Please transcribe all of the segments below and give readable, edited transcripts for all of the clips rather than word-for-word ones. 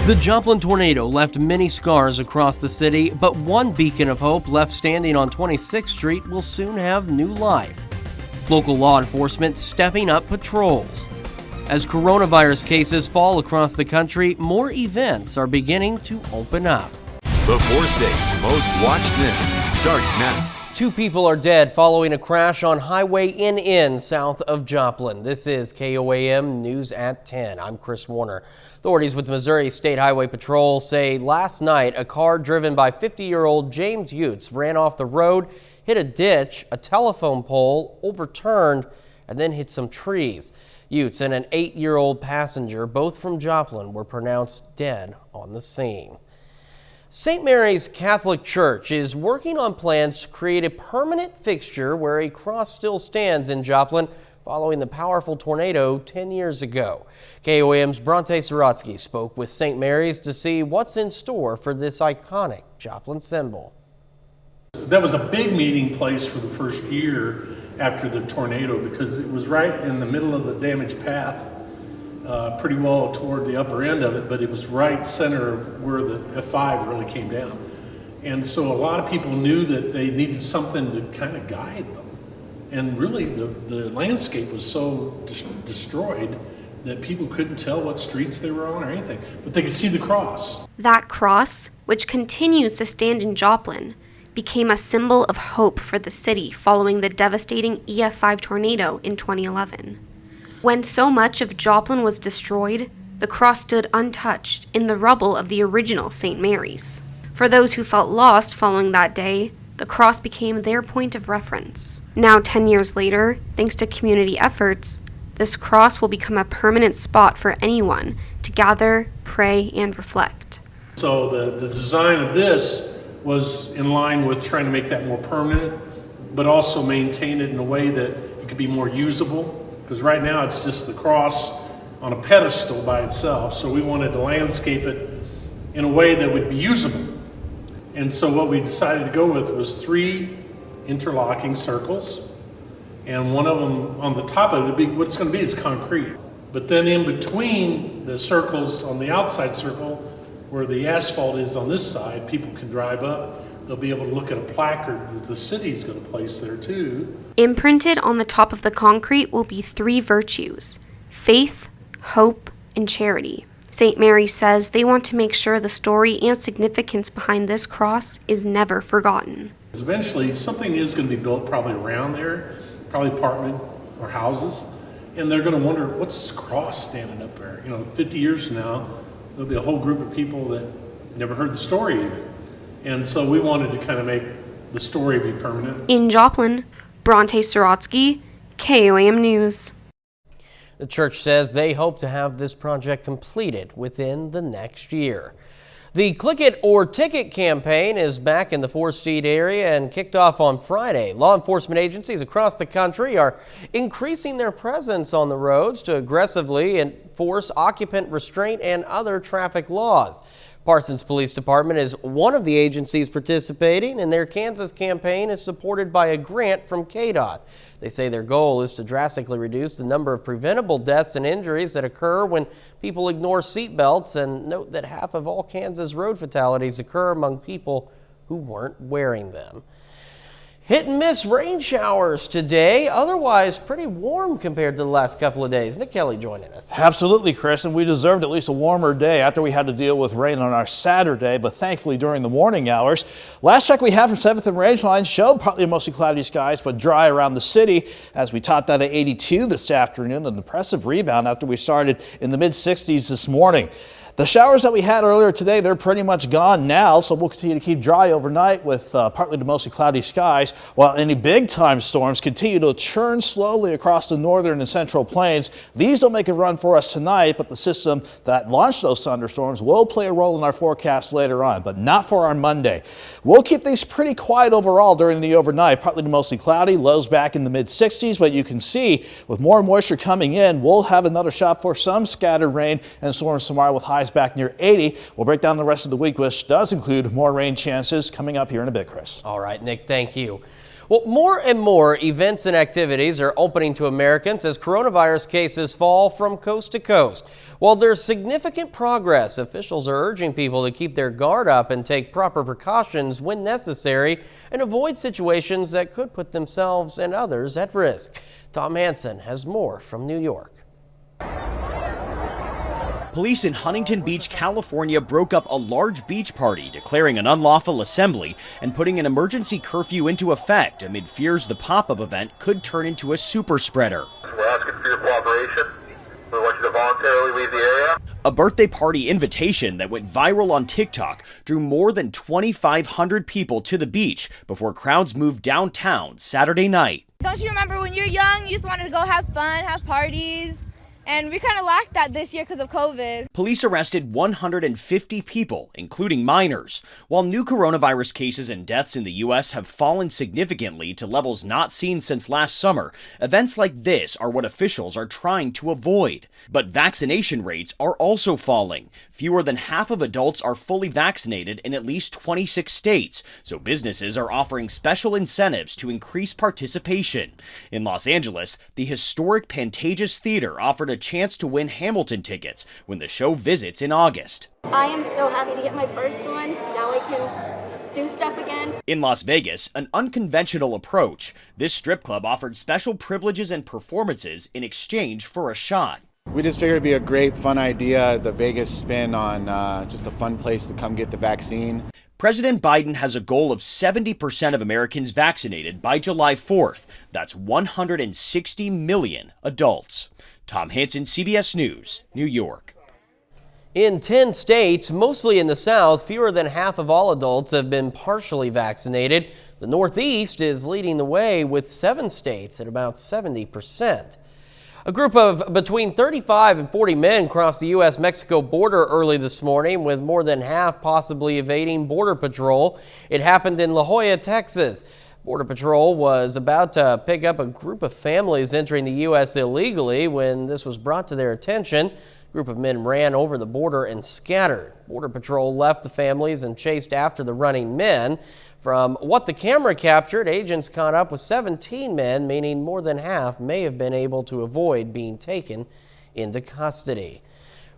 The Joplin tornado left many scars across the city, but one beacon of hope left standing on 26th Street will soon have new life. Local law enforcement stepping up patrols. As coronavirus cases fall across the country, more events are beginning to open up. The 4 states' most watched news starts now. 2 people are dead following a crash on Highway NN south of Joplin. This is KOAM News at 10. I'm Chris Warner. Authorities with the Missouri State Highway Patrol say last night a car driven by 50-year-old James Utes ran off the road, hit a ditch, a telephone pole, overturned, and then hit some trees. Utes and an 8-year-old passenger, both from Joplin, were pronounced dead on the scene. St. Mary's Catholic Church is working on plans to create a permanent fixture where a cross still stands in Joplin following the powerful tornado 10 years ago. KOAM's Bronte Sorotsky spoke with St. Mary's to see what's in store for this iconic Joplin symbol. That was a big meeting place for the first year after the tornado because it was right in the middle of the damaged path. Pretty well toward the upper end of it, but it was right center of where the F5 really came down. And so a lot of people knew that they needed something to kind of guide them. And really the landscape was so destroyed that people couldn't tell what streets they were on or anything, but they could see the cross. That cross, which continues to stand in Joplin, became a symbol of hope for the city following the devastating EF5 tornado in 2011. When so much of Joplin was destroyed, the cross stood untouched in the rubble of the original St. Mary's. For those who felt lost following that day, the cross became their point of reference. Now, 10 years later, thanks to community efforts, this cross will become a permanent spot for anyone to gather, pray, and reflect. So the design of this was in line with trying to make that more permanent, but also maintain it in a way that it could be more usable. Because right now it's just the cross on a pedestal by itself. So we wanted to landscape it in a way that would be usable. And so what we decided to go with was 3 interlocking circles. And one of them on the top of it, what it's going to be is concrete. But then in between the circles on the outside circle, where the asphalt is on this side, people can drive up. They'll be able to look at a placard that the city's going to place there too. Imprinted on the top of the concrete will be 3 virtues: faith, hope, and charity. St. Mary says they want to make sure the story and significance behind this cross is never forgotten. Eventually, something is going to be built probably around there, probably apartment or houses, and they're going to wonder, what's this cross standing up there? 50 years from now, there'll be a whole group of people that never heard the story even. And so we wanted to kind of make the story be permanent. In Joplin, Bronte Sorotsky, KOAM News. The church says they hope to have this project completed within the next year. The Click It or Ticket campaign is back in the 4th Street area and kicked off on Friday. Law enforcement agencies across the country are increasing their presence on the roads to aggressively enforce occupant restraint and other traffic laws. Parsons Police Department is one of the agencies participating, and their Kansas campaign is supported by a grant from KDOT. They say their goal is to drastically reduce the number of preventable deaths and injuries that occur when people ignore seat belts, and note that half of all Kansas road fatalities occur among people who weren't wearing them. Hit and miss rain showers today, otherwise pretty warm compared to the last couple of days. Nick Kelly joining us. Absolutely, Chris, and we deserved at least a warmer day after we had to deal with rain on our Saturday, but thankfully during the morning hours. Last check we had from 7th and Rangeline showed partly mostly cloudy skies, but dry around the city as we topped out at 82 this afternoon, an impressive rebound after we started in the mid-60s this morning. The showers that we had earlier today, they're pretty much gone now, so we'll continue to keep dry overnight with partly to mostly cloudy skies, while any big-time storms continue to churn slowly across the northern and central plains. These will make a run for us tonight, but the system that launched those thunderstorms will play a role in our forecast later on, but not for our Monday. We'll keep things pretty quiet overall during the overnight, partly to mostly cloudy, lows back in the mid-60s, but you can see with more moisture coming in, we'll have another shot for some scattered rain and storms tomorrow with highs back near 80. We'll break down the rest of the week, which does include more rain chances coming up here in a bit, Chris. All right, Nick, thank you. Well, more and more events and activities are opening to Americans as coronavirus cases fall from coast to coast. While there's significant progress, officials are urging people to keep their guard up and take proper precautions when necessary and avoid situations that could put themselves and others at risk. Tom Hansen has more from New York. Police in Huntington Beach, California broke up a large beach party, declaring an unlawful assembly and putting an emergency curfew into effect amid fears the pop-up event could turn into a super spreader. We're asking for your cooperation. We want you to voluntarily leave the area. A birthday party invitation that went viral on TikTok drew more than 2,500 people to the beach before crowds moved downtown Saturday night. Don't you remember when you were young, you just wanted to go have fun, have parties? And we kind of lacked that this year because of COVID. Police arrested 150 people, including minors. While new coronavirus cases and deaths in the U.S. have fallen significantly to levels not seen since last summer, events like this are what officials are trying to avoid. But vaccination rates are also falling. Fewer than half of adults are fully vaccinated in at least 26 states, so businesses are offering special incentives to increase participation. In Los Angeles, the historic Pantages Theater offered a chance to win Hamilton tickets when the show visits in August. I am so happy to get my first one. Now I can do stuff again. In Las Vegas, an unconventional approach. This strip club offered special privileges and performances in exchange for a shot. We just figured it'd be a great, fun idea, the Vegas spin on just a fun place to come get the vaccine. President Biden has a goal of 70% of Americans vaccinated by July 4th. That's 160 million adults. Tom Hansen, CBS News, New York. In 10 states, mostly in the South, fewer than half of all adults have been partially vaccinated. The Northeast is leading the way with 7 states at about 70%. A group of between 35 and 40 men crossed the U.S.-Mexico border early this morning, with more than half possibly evading Border Patrol. It happened in La Joya, Texas. Border Patrol was about to pick up a group of families entering the U.S. illegally when this was brought to their attention. A group of men ran over the border and scattered. Border Patrol left the families and chased after the running men. From what the camera captured, agents caught up with 17 men, meaning more than half may have been able to avoid being taken into custody.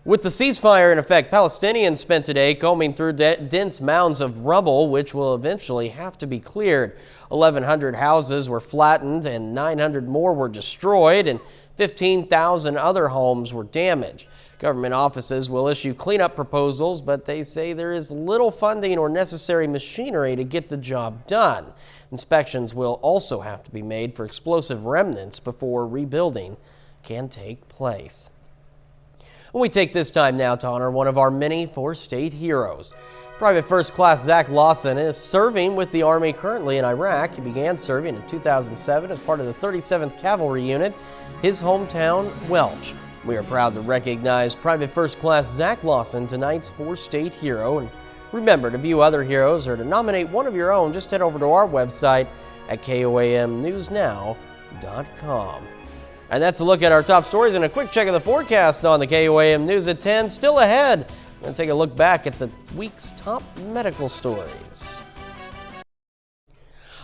With the ceasefire in effect, Palestinians spent today combing through dense mounds of rubble, which will eventually have to be cleared. 1,100 houses were flattened and 900 more were destroyed, and 15,000 other homes were damaged. Government offices will issue cleanup proposals, but they say there is little funding or necessary machinery to get the job done. Inspections will also have to be made for explosive remnants before rebuilding can take place. We take this time now to honor one of our many four-state heroes. Private First Class Zach Lawson is serving with the Army currently in Iraq. He began serving in 2007 as part of the 37th Cavalry Unit, his hometown, Welch. We are proud to recognize Private First Class Zach Lawson, tonight's four-state hero. And remember, to view other heroes or to nominate one of your own, just head over to our website at KOAMnewsnow.com. And that's a look at our top stories and a quick check of the forecast on the KOAM News at 10. Still ahead, we're going to take a look back at the week's top medical stories.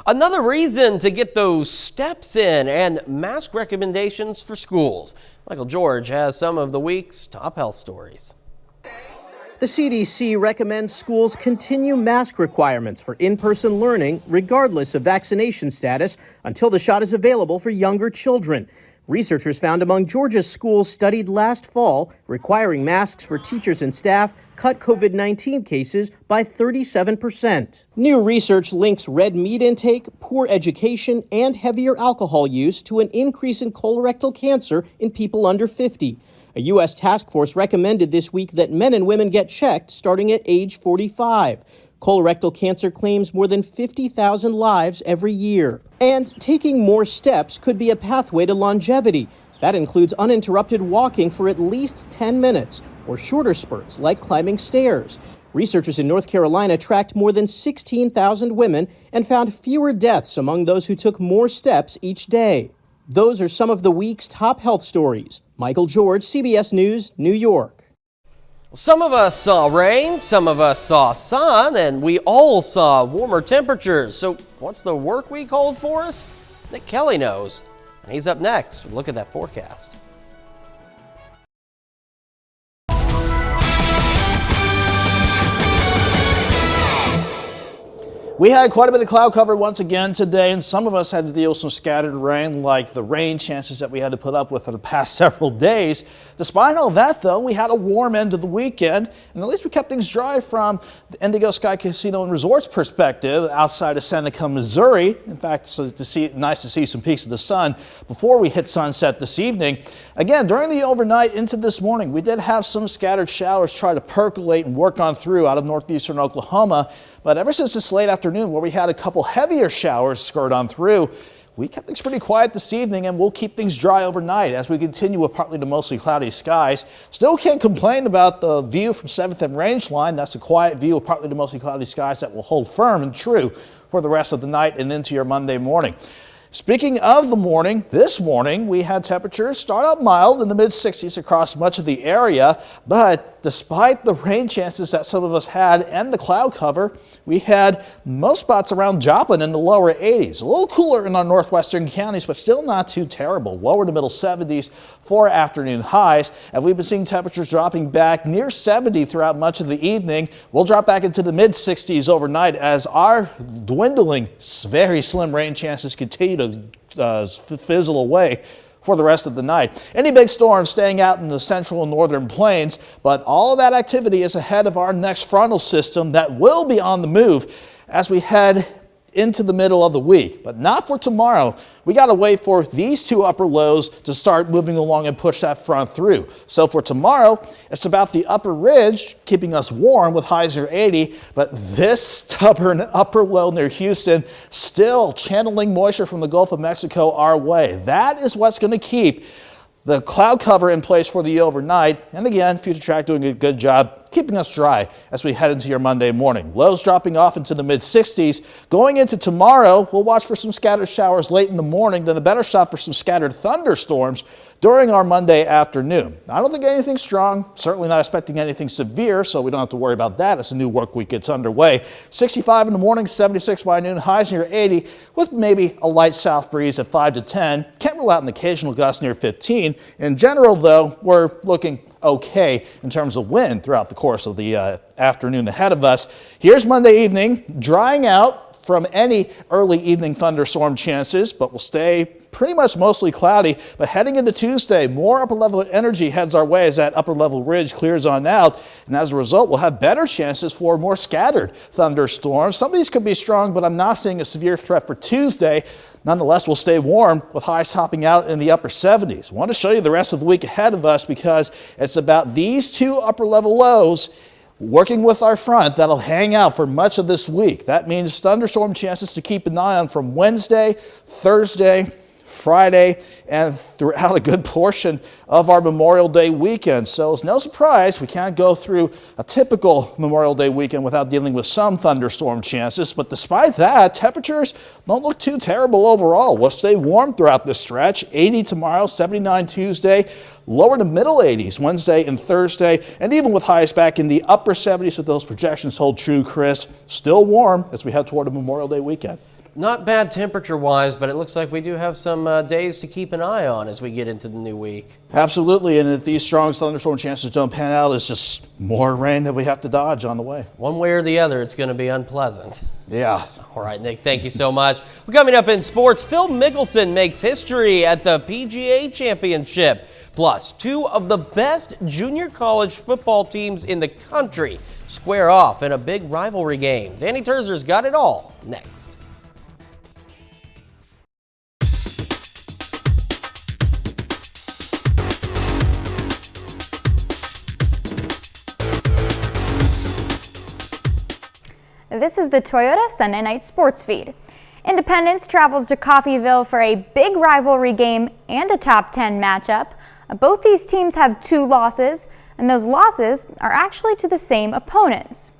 Another reason to get those steps in and mask recommendations for schools. Michael George has some of the week's top health stories. The CDC recommends schools continue mask requirements for in-person learning regardless of vaccination status until the shot is available for younger children. Researchers found among Georgia's schools studied last fall, requiring masks for teachers and staff cut COVID-19 cases by 37%. New research links red meat intake, poor education, and heavier alcohol use to an increase in colorectal cancer in people under 50. A U.S. task force recommended this week that men and women get checked starting at age 45. Colorectal cancer claims more than 50,000 lives every year. And taking more steps could be a pathway to longevity. That includes uninterrupted walking for at least 10 minutes, or shorter spurts like climbing stairs. Researchers in North Carolina tracked more than 16,000 women and found fewer deaths among those who took more steps each day. Those are some of the week's top health stories. Michael George, CBS News, New York. Some of us saw rain, some of us saw sun, and we all saw warmer temperatures. So what's the work week hold for us? Nick Kelly knows, and he's up next with a look at that forecast. We had quite a bit of cloud cover once again today, and some of us had to deal with some scattered rain, like the rain chances that we had to put up with for the past several days. Despite all that, though, we had a warm end of the weekend, and at least we kept things dry from the Indigo Sky Casino and Resorts perspective outside of Seneca, Missouri. In fact, nice to see some peaks of the sun before we hit sunset this evening. Again, during the overnight into this morning, we did have some scattered showers try to percolate and work on through out of northeastern Oklahoma. But ever since this late afternoon, where we had a couple heavier showers skirt on through, we kept things pretty quiet this evening, and we'll keep things dry overnight as we continue with partly to mostly cloudy skies. Still can't complain about the view from 7th and Rangeline. That's a quiet view of partly to mostly cloudy skies that will hold firm and true for the rest of the night and into your Monday morning. Speaking of the morning, this morning we had temperatures start out mild in the mid-60s across much of the area, but despite the rain chances that some of us had and the cloud cover, we had most spots around Joplin in the lower 80s. A little cooler in our northwestern counties, but still not too terrible. Lower to middle 70s for afternoon highs, and we've been seeing temperatures dropping back near 70 throughout much of the evening. We'll drop back into the mid-60s overnight as our dwindling, very slim rain chances continue to fizzle away for the rest of the night. Any big storms staying out in the central and northern plains, but all of that activity is ahead of our next frontal system that will be on the move as we head into the middle of the week, but not for tomorrow. We got to wait for these two upper lows to start moving along and push that front through. So for tomorrow, it's about the upper ridge keeping us warm with highs near 80, but this stubborn upper low near Houston still channeling moisture from the Gulf of Mexico our way. That is what's going to keep the cloud cover in place for the overnight. And again, Future Track doing a good job keeping us dry as we head into your Monday morning. Lows dropping off into the mid-60s. Going into tomorrow, we'll watch for some scattered showers late in the morning, then a better shot for some scattered thunderstorms during our Monday afternoon. I don't think anything strong, certainly not expecting anything severe, so we don't have to worry about that as the new work week gets underway. 65 in the morning, 76 by noon, highs near 80, with maybe a light south breeze at 5 to 10. Can't rule out an occasional gust near 15. In general, though, we're looking okay in terms of wind throughout the course of the afternoon ahead of us. Here's Monday evening, drying out from any early evening thunderstorm chances, but will stay pretty much mostly cloudy. But heading into Tuesday, more upper level energy heads our way as that upper level ridge clears on out. And as a result, we'll have better chances for more scattered thunderstorms. Some of these could be strong, but I'm not seeing a severe threat for Tuesday. Nonetheless, we'll stay warm with highs topping out in the upper 70s. I want to show you the rest of the week ahead of us because it's about these two upper level lows working with our front that'll hang out for much of this week. That means thunderstorm chances to keep an eye on from Wednesday, Thursday, Friday, and throughout a good portion of our Memorial Day weekend. So it's no surprise we can't go through a typical Memorial Day weekend without dealing with some thunderstorm chances. But despite that, temperatures don't look too terrible overall. We'll stay warm throughout this stretch. 80 tomorrow, 79 Tuesday, lower to middle 80s Wednesday and Thursday, and even with highs back in the upper 70s if those projections hold true, Chris. Still warm as we head toward a Memorial Day weekend. Not bad temperature-wise, but it looks like we do have some days to keep an eye on as we get into the new week. Absolutely, and if these strong thunderstorm chances don't pan out, it's just more rain that we have to dodge on the way. One way or the other, it's going to be unpleasant. Yeah. All right, Nick, thank you so much. Well, coming up in sports, Phil Mickelson makes history at the PGA Championship. Plus, two of the best junior college football teams in the country square off in a big rivalry game. Danny Terzer's got it all next. This is the Toyota Sunday Night Sports Feed. Independence travels to Coffeyville for a big rivalry game and a top 10 matchup. Both these teams have 2 losses, and those losses are actually to the same opponents.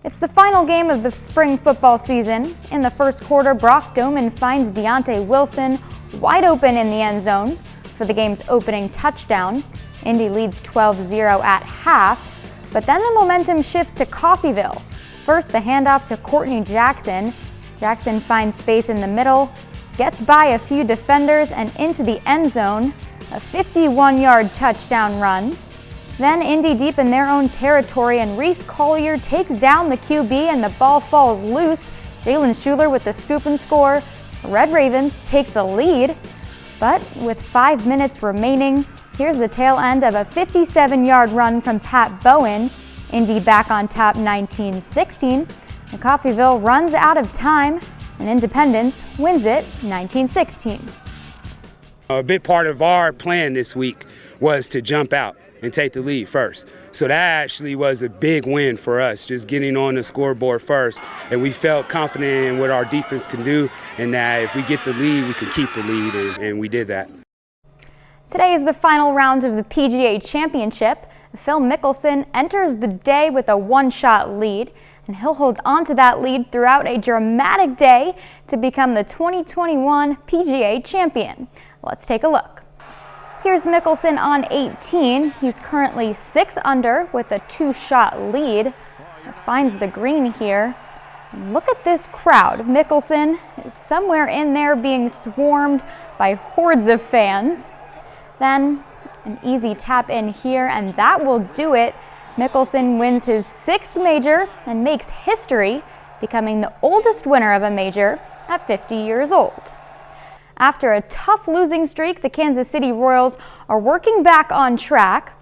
It's the final game of the spring football season. In the first quarter, Brock Doman finds Deontay Wilson wide open in the end zone for the game's opening touchdown. Indy leads 12-0 at half. But then the momentum shifts to Coffeyville. First, the handoff to Courtney Jackson. Jackson finds space in the middle, gets by a few defenders and into the end zone, a 51-yard touchdown run. Then Indy deep in their own territory, and Reese Collier takes down the QB and the ball falls loose. Jalen Schuler with the scoop and score. The Red Ravens take the lead, but with 5 minutes remaining, here's the tail end of a 57-yard run from Pat Bowen. Indy back on top 19-16, and Coffeyville runs out of time, and Independence wins it 19-16. A big part of our plan this week was to jump out and take the lead first. So that actually was a big win for us, just getting on the scoreboard first. And we felt confident in what our defense can do, and that if we get the lead, we can keep the lead, and we did that. Today is the final round of the PGA Championship. Phil Mickelson enters the day with a one-shot lead, and he'll hold on to that lead throughout a dramatic day to become the 2021 PGA champion. Let's take a look. Here's Mickelson on 18. He's currently 6 under with a 2-shot lead. He finds the green here. Look at this crowd. Mickelson is somewhere in there being swarmed by hordes of fans. Then an easy tap in here, and that will do it. Mickelson wins his 6th major and makes history, becoming the oldest winner of a major at 50 years old. After a tough losing streak, the Kansas City Royals are working back on track.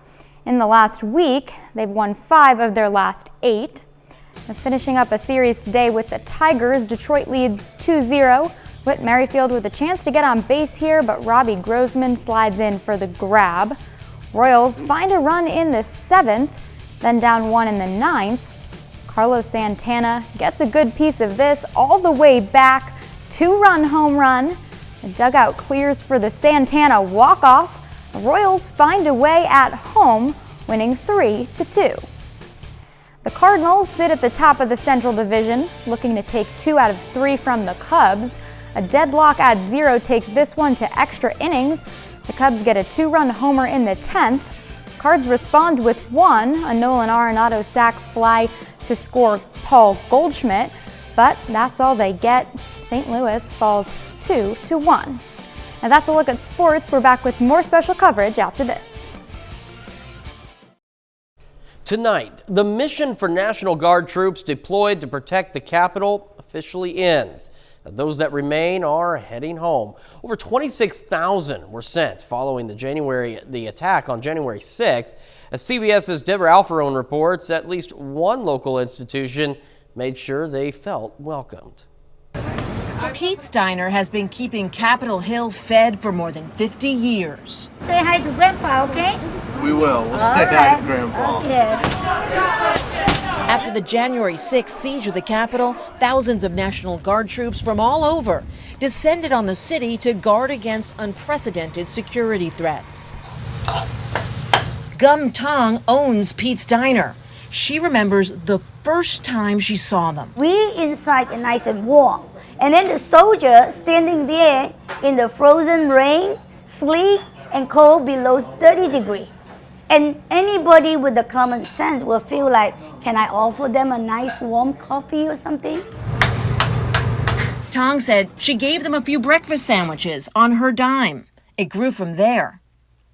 In the last week, they've won 5 of their last 8. They're finishing up a series today with the Tigers. Detroit leads 2-0. Whit Merrifield with a chance to get on base here, but Robbie Grossman slides in for the grab. Royals find a run in the 7th, then down 1 in the 9th. Carlos Santana gets a good piece of this all the way back. 2-run home run. The dugout clears for the Santana walk-off. The Royals find a way at home, winning 3-2. The Cardinals sit at the top of the Central Division, looking to take 2 out of 3 from the Cubs. A deadlock at 0 takes this one to extra innings. The Cubs get a 2-run homer in the 10th. Cards respond with 1, a Nolan Arenado sac fly to score Paul Goldschmidt, but that's all they get. St. Louis falls 2-1. Now that's a look at sports. We're back with more special coverage after this. Tonight, the mission for National Guard troops deployed to protect the Capitol officially ends. Those that remain are heading home. Over 26,000 were sent following the attack on January 6th. As CBS's Deborah Alfarone reports, at least one local institution made sure they felt welcomed. Pete's Diner has been keeping Capitol Hill fed for more than 50 years. Say hi to Grandpa, okay? We will. We'll say hi to Grandpa. Okay. After the January 6th siege of the Capitol, thousands of National Guard troops from all over descended on the city to guard against unprecedented security threats. Gum Tong owns Pete's Diner. She remembers the first time she saw them. We inside are nice and warm. And then the soldier standing there in the frozen rain, sleet, and cold below 30 degrees. And anybody with the common sense will feel like, can I offer them a nice warm coffee or something? Tong said she gave them a few breakfast sandwiches on her dime. It grew from there.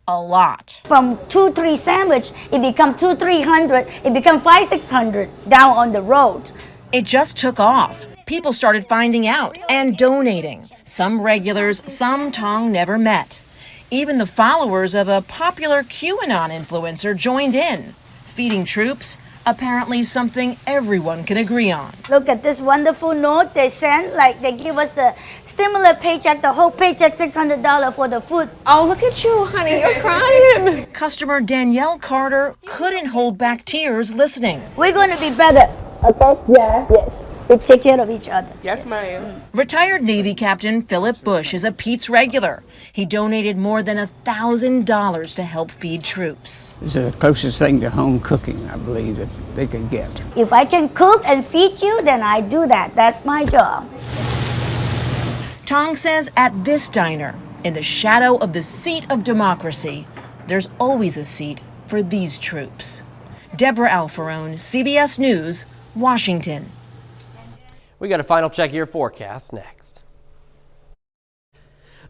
A lot. From 2-3 sandwich, it become 200-300, it become 500-600 down on the road. It just took off. People started finding out and donating. Some regulars, some Tong never met. Even the followers of a popular QAnon influencer joined in. Feeding troops, apparently something everyone can agree on. Look at this wonderful note they sent, like they give us the stimulus paycheck, the whole paycheck, $600 for the food. Oh, look at you, honey, you're crying. Customer Danielle Carter couldn't hold back tears listening. We're going to be better, okay? Yeah. Yes. We take care of each other. Yes, ma'am. Retired Navy Captain Philip Bush is a Pete's regular. He donated more than $1,000 to help feed troops. It's the closest thing to home cooking, I believe, that they could get. If I can cook and feed you, then I do that. That's my job. Tong says at this diner, in the shadow of the seat of democracy, there's always a seat for these troops. Deborah Alfarone, CBS News, Washington. We got a final check of your forecast next.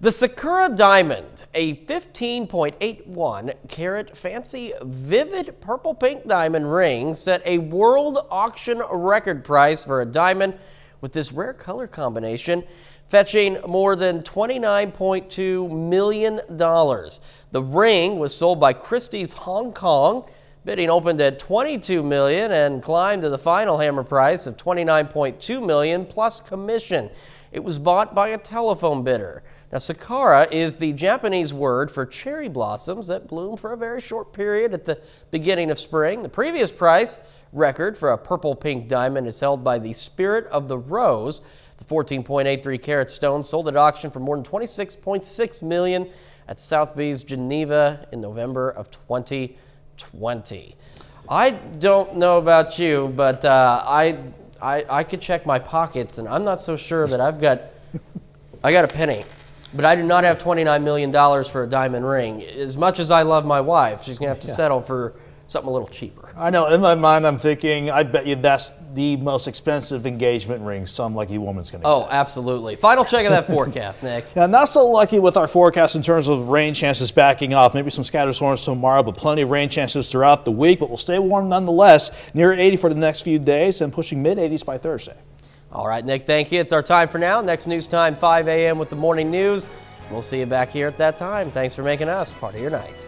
The Sakura Diamond, a 15.81 carat fancy vivid purple pink diamond ring, set a world auction record price for a diamond with this rare color combination, fetching more than $29.2 million. The ring was sold by Christie's Hong Kong. Bidding opened at $22 million and climbed to the final hammer price of $29.2 million plus commission. It was bought by a telephone bidder. Now, sakura is the Japanese word for cherry blossoms that bloom for a very short period at the beginning of spring. The previous price record for a purple pink diamond is held by the Spirit of the Rose. The 14.83 carat stone sold at auction for more than $26.6 million at Sotheby's Geneva in November of 2020. I don't know about you, but I could check my pockets, and I'm not so sure that I got a penny. But I do not have $29 million for a diamond ring. As much as I love my wife, she's going to have to settle for something a little cheaper. I know. In my mind, I'm thinking, I bet you that's the most expensive engagement ring some lucky woman's going to get. Oh, absolutely. Final check of that forecast, Nick. Yeah, not so lucky with our forecast in terms of rain chances backing off. Maybe some scattered storms tomorrow, but plenty of rain chances throughout the week. But we'll stay warm nonetheless, near 80 for the next few days and pushing mid-80s by Thursday. All right, Nick, thank you. It's our time for now. Next news time, 5 a.m. with the morning news. We'll see you back here at that time. Thanks for making us part of your night.